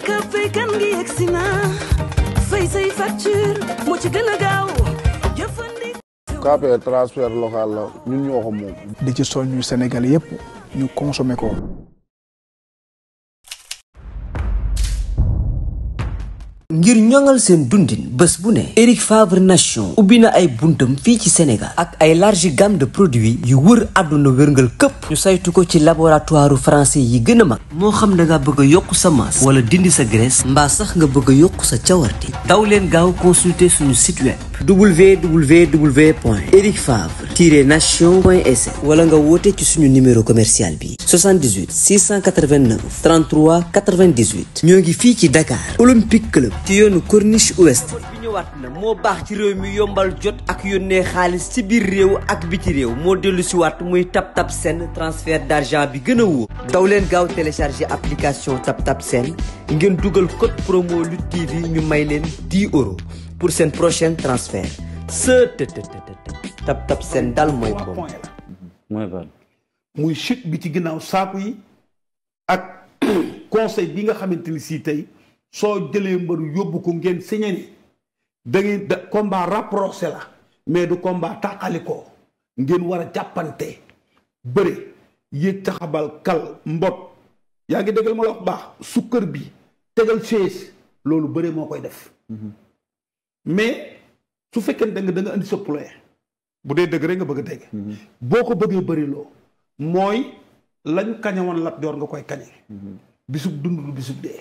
Sénégal ka fay kan ngi yegsi na fay say facture moo ci gën a gaaw jëfandikoo. KPR transfert local la ñun ñoo ko moom. di ci soññu Sénégal yëpp ñu consommer ko. ngir ñoŋal seen dundin bés bu ne Eric Favre Nation ubbi na ay buntam fii ci Sénégal ak ay large gamme de produits yu wër àdduna wërngal këpp ñu saytu ko ci laboratoire français yi gën a mag moo xam da nga bëgg a yokk sa masse wala dindi sa graisse mbaa sax nga bëgg a yokk sa cawarte daw leen gaaw consulter suñu site web www.ericfavre-nation.sn wala nga woote ci suñu numéro commercial bi 78 689 33 98 ñoo ngi fii ci Dakar Olympique Club ci yoonu Corniche Ouest bi ñëwaat na moo baax ci réew mi yombal jot ak yónnee xaalis ci biir réew ak biti réew moo dellu si waat muy TapTap Send transfert d'argent bi gën a wóor daw leen gaaw télécharger application TapTap Send ngeen dugal code promo Lutte TV ñu may leen 10 € pour seen prochain transfert TapTap Send daal mooy ko mooy ban muy chute bi ci ginnaaw saaku yi ak conseil bi nga xamante ni si tey soo jëlee mbër yóbbu ko ngeen sañe ni da ngeen da combat rapproché la mais du combat tàqalikoo ngeen war a jàppante bëre yéeg taxabal kal mbot yaa ngi déggal ma la wax baax sukkër bi tegal chaise loolu bëre moo koy def mais su fekkee da nga indi sa poulain bu dee dëgg rek nga bëgg a dégg boo ko bëggee bëri loo mooy lañ kañewoon Lat Joor nga koy kañe bisub dund du bisub dee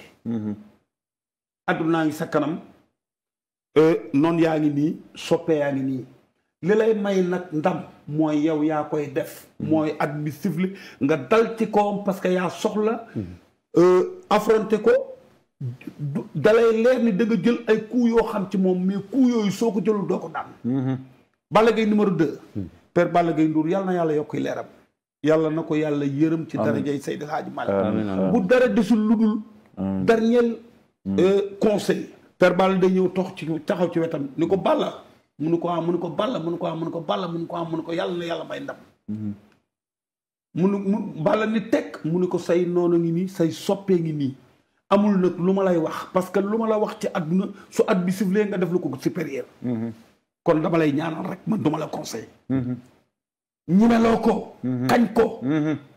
addunaa ngi sa kanam noonu yaa ngi nii soppe yaa ngi nii li lay may nag ndam mooy yow yaa koy def mooy at bi sifli nga dal ci kawam parce que yaa soxla affronter ko dalay leer ni da nga jël ay coups yoo xam ci moom mais coups yooyu soo ko jëlul doo ko daan Balla Gaye numéro 2 père Balla Gaye Ndour yàlla na yàlla yokk leeram yàlla na ko yàlla yërëm ci darajay Seydi Hadji Malick bu dara desul lu dul dernier conseil père Balla day ñëw taxaw ci wetam ni ko Balla mu ni ko am mu ni ko Balla mu ni ko am mu ni ko Balla mu ni ko am mu ni ko yàlla na yàlla may ndam mu Balla ni tekk mu ni ko say noonu ngi nii say soppee ngi nii amul nag lu ma lay wax parce que lu ma la wax ci àdduna su at bi siflee nga def lu ko supérieur kon dama lay ñaanal rek man duma la conseil ñimeloo ko kañ ko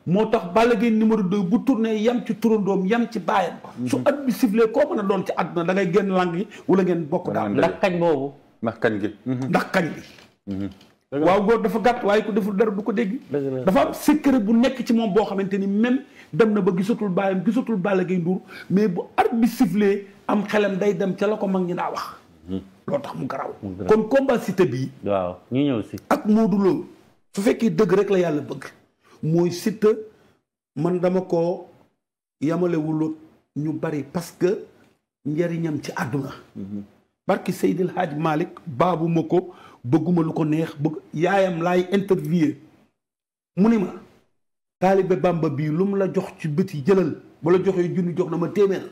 moo tax Balla Gaye numéro 2 bu tourné yam ci turandoom yam ci baayam su at bi siflee koo mën a doon ci àdduna da ngay génn lang yi wala ngeen bokk daal ndax kañ boobu ndax kañ gi ndax kañ bi waaw góor dafa gàtt waaye ko deful dara du ko dégg dafa am secret bu nekk ci moom boo xamante ni même dem na ba gisatul baayam gisatul Balla Gaye Ndour mais bu at bi siflee am xelam day dem ca la ko mag ñi daa wax loo tax mu garaw kon combat Siteu bii waaw ñu ñëw si ak Modou Lo su fekkee dëgg rek la yàlla bëgg mooy Siteu man dama ko yamalewuloo ñu bari parce que njariñam ci àdduna barki Seydil Hadj Malick baabu ma ko bëgguma lu ko neex bëgg yaayam laay interviewé mu ni ma taalibe Bamba bii lu mu la jox ci bët yi jëlal ba la joxee junni jox na ma téeméer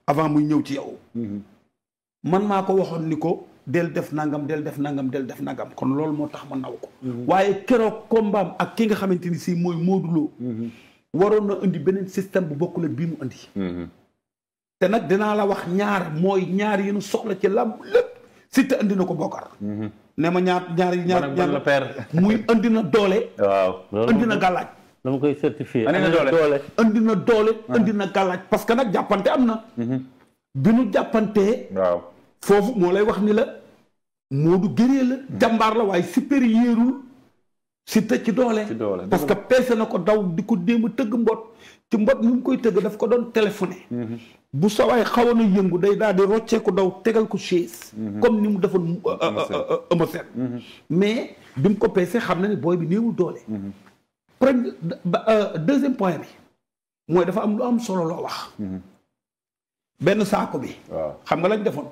avant muy ñëw ci yow man maa ko waxoon ni ko del def nangam del def nangam del def nangam kon loolu moo tax ma naw ko waaye keroog kombaam ak ki nga xamante ni si mooy Modou Lo waroon na indi beneen système bu bokkul ak bii mu indi te nag dinaa la wax ñaar mooy ñaar yi nu soxla ci lamb lépp Siteu indi na ko bokkar ne ma ñaar muy indi na doole waaw indi na gàllaaj dama koy certifié indi na doole indi na gàllaaj parce que nag jàppante am na bi nu jàppantee waaw foofu moo lay wax ni la Modou gëree la jàmbaar la waaye supérieurul Siteu ci doole parce que peese na ko daw di ko démb tëgg mbot ci mbot mi mu koy tëgg daf ko doon téléphoné bu sawaay xawoon a yëngu day daal di roccee ko daw tegal ko chaise comme ni mu defoon Eumeu Sène mais bi mu ko peese xam na ni booy bi néewul doole premier deuxième point bi mooy dafa am lu am solo loo wax benn saako bi xam nga lañ defoon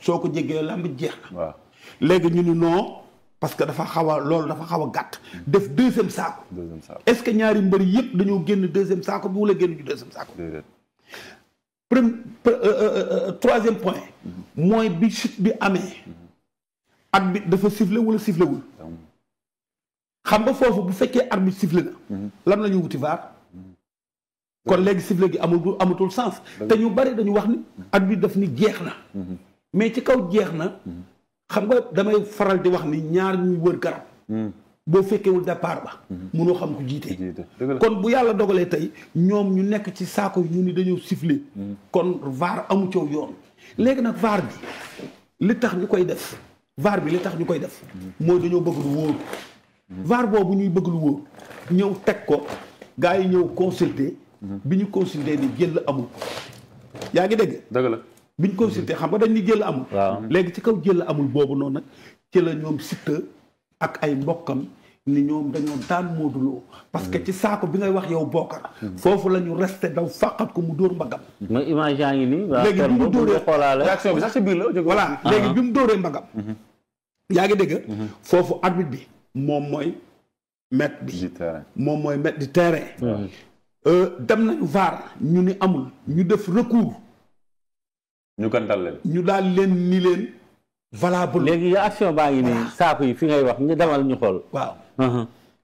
soo ko jéggee lamb jeex na léegi ñu ni non parce que dafa xaw a loolu dafa xaw a gàtt def deuxième saako est-ce que ñaari mbëri yëpp dañoo génn deuxième saako bi wala génn ñu deuxième saako troisième point mooy bi chute bi amee arbitre dafa sifflé wala sifflé wul xam nga foofu bu fekkee arbitre sifflé na lan la ñu wuti vaar kon léegi sifflet gi amatul sens te ñu bari dañu wax ni arbitre daf ni jeex na mais ci kaw jeex na xam nga damay faral di wax ni ñaar ñuy wër garab boo fekkewul départ ba mënoo xam ku jiite kon bu yàlla dogalee tey ñoom ñu nekk ci saako yi ñu ni dañoo siffler kon VAR amu coow yoon léegi nag VAR bi li tax ñu koy def mooy dañoo bëgg lu wóor VAR boobu ñuy bëgg lu wóor ñëw teg ko gars yi ñëw consulter bi ñu consulter ni jël amul yaa ngi dégg la bi ñu consulter xam nga dañ ni jël amul léegi ci kaw jël amul boobu noonu nag ci la ñoom Siteu ak ay mbokkam ni ñoom dañoo daan Modou Lo parce que ci saako bi ngay wax yow Bokar foofu la ñu resté daw fàqat ko mu dóor mbagam ma image yaa ngi nii léegi bi mu dóoree réaction bi sax ci biir la voilà léegi bi mu dóoree mbagam yaa ngi dégg foofu arbitre bi moom mooy maître bi moom mooy maître du terrain dem nañu VAR ñu ni amul ñu def recours ñu gàntal leen ñu daal leen ni leen valable léegi action baa ngi nii saako yi fi ngay wax ñu demal ñu xool waaw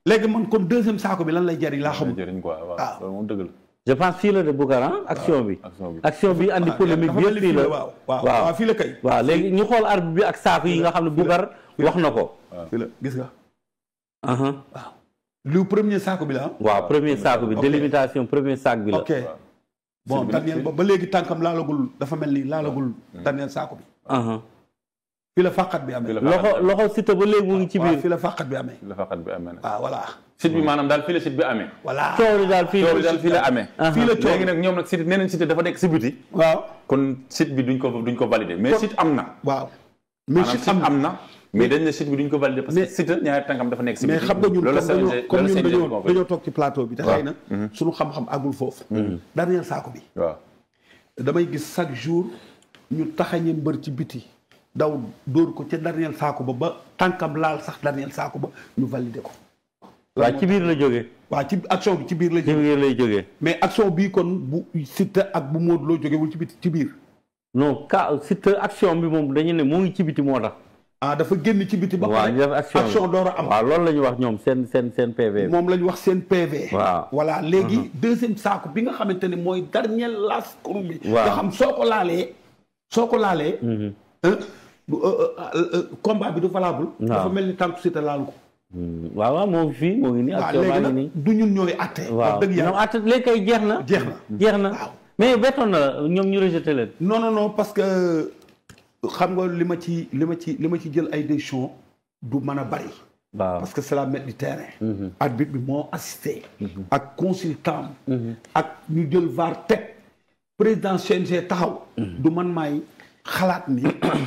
léegi man kon deuxième saako bi lan lay jariñ laa xamul waaw moom dëgg la je pense fii la de Boucar action bi andi polémique bi yëpp fii la waaw fii la kay waaw léegi ñu xool arbitre bi ak saako yi nga xam ne Boucar wax na ko fii la gis nga waaw lu premier saako bi la waaw premier saako bi délimitation premier sac bi la ok bon Daniel ba léegi tànkam laalagul dafa mel ni laalagul Daniel saako bi fii la fàqat bi amee loxo Siteu ba léegi mu ngi ci biir fii la fàqat bi amee waaw voilà site bi maanaam daal fii la site bi amee voilà coow li daal fii la amee fii la coow léegi nag ñoom nag site nee nañ site dafa nekk si biti waaw kon site bi duñ ko valider mais site am na waaw mais site am na mais dañ ne site bi duñ ko valider parce que site ñaari tànkam dafa nekk si biti mais xam nga ñun comme ñun dañoo toog ci plateau bi te xëy na suñu xam-xam àggul foofu dernier saako bi waaw damay gis chaque jour ñu taxañe mbër ci biti daw dóor ko ca dernier saako ba tànkam laal sax dernier saako ba ñu valider ko waaw ci biir la jógee waaw ci action bi ci biir lay jógee mais action bii kon bu Siteu ak bu Modou Lo jógewul ci biti ci biir non Siteu action bi moom dañu ne moo ngi ci biti moo tax dafa génn ci biti ba pare def action door a am waaw loolu la ñu wax ñoom seen PV moom la ñu wax seen PV waaw voilà léegi deuxième saako bi nga xamante ne mooy dernier last courbe bi waaw nga xam soo ko laalee combat bi du valable dafa mel ni tànku Siteu laal ko waaw moo ngi fii moo ngi nii waaw léegi nag du ñun ñooy atte waaw dëgg yàlla ñoom atte léegi kay jeex na waaw mais bettoon na ñoom ñu rejeté leen non parce que xam nga li ma ci jël ay décision du mën a bari waaw parce que c'est la maître du terrain arbitre bi moo assisté ak consultant ak ñu jël VAR teg président CNG taxaw du man maay xalaat ni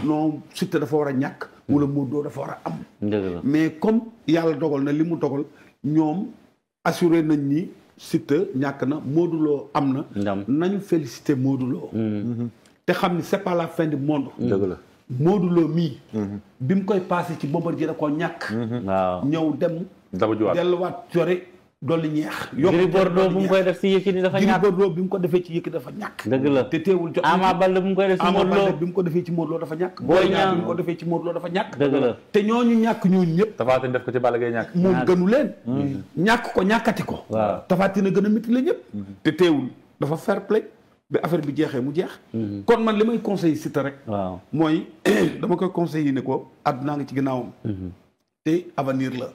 non Siteu dafa war a ñàkk wala Modou Lo dafa war a am mais comme yàlla dogal na li mu dogal ñoom assuré nañ ni Siteu ñàkk na Modou Lo am na nañu félicité Modou Lo te xam ni c'est pas la fin du monde dëgg la Modou Lo mii bi mu koy passé ci Bombardier da koo ñàkk waaw ñëw dem delluwaat core dolli ñeex Gris Bordeaux bu mu koy def ci Yékini dafa ñàkk Gris Bordeaux bi mu ko defee ci Yékini dafa ñàkk dëgg la te teewul jot Ama Baldé bu mu koy def ci Modou Lo bi mu ko defee ci Modou Lo dafa ñàkk Boy Niang bi mu ko defee ci Modou Lo dafa ñàkk dëgg la te ñooñu ñàkk ñooñu ñëpp Tapha Tine def ko ci Balla Gaye ñàkk moom gënu leen ñàkk ko ñàkkati ko Tapha Tine a gën a métti la ñëpp te teewul dafa fair play bi affaire bi jeexee mu jeex kon man li may conseiller Siteu rek mooy dama koy conseiller ne ko àdduna nga ci ginnaawam te avenir la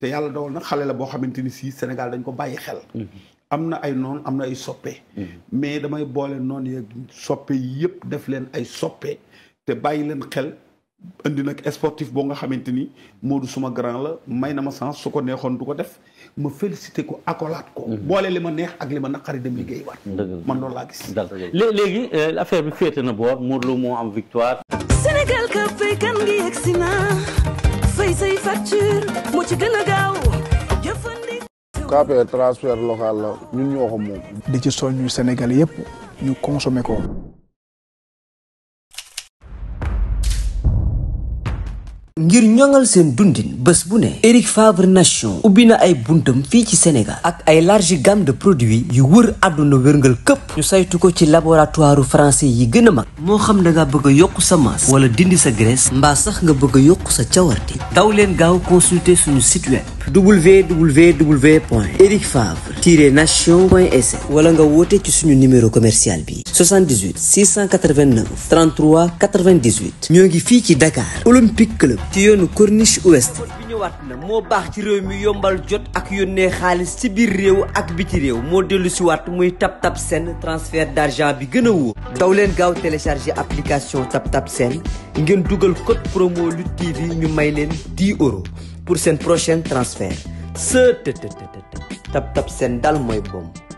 te yàlla dogal na xale la boo xamante ni si Sénégal dañ ko bàyyi xel am na ay noon am na ay soppe mais damay boole noon yeeg soppe yëpp def leen ay soppe te bàyyi leen xel indi nag sportif boo nga xamante ni Modou suma grand la may na ma sens su ko neexoon du ko def ma félicité ko akolaat ko boole li ma neex ak li ma naqari dem liggéey waat man loolu laa gis léegi affaire bi féete na boor Modou Lo moo am victoire Sénégal ka fay kan ngi yegsi na fay say facture moo ci gën a gaaw jëfandi KPR transfert local la ñun ñoo ko moom di ci soññu Sénégal yëpp ñu consommer ko ngir ñoŋal seen dundin bés bu ne Eric Favre Nation ubbi na ay buntam fii ci Sénégal ak ay large gamme de produits yu wër àdduna wërngal këpp ñu saytu ko ci laboratoire français yi gën a mag moo xam da nga bëgg a yokk sa masse wala dindi sa graisse mbaa sax nga bëgg a yokk sa cawarte daw leen gaaw consulter suñu site web www.ericfavre-nation.sn wala nga woote ci suñu numéro commercial bi 78 689 33 98 ñoo ngi fii ci Dakar Olympique Club ci yoonu Corniche Ouest bi ñëwaat na moo baax ci réew mi yombal jot ak yónnee xaalis ci biir réew ak biti réew moo dellu si waat muy TapTap Send transfert d'argent bi gën a wóor daw leen gaaw télécharger application TapTap Send ngeen dugal code promo Lutte TV ñu may leen 10 € pour seen prochain transfert TapTap Send daal mooy bomb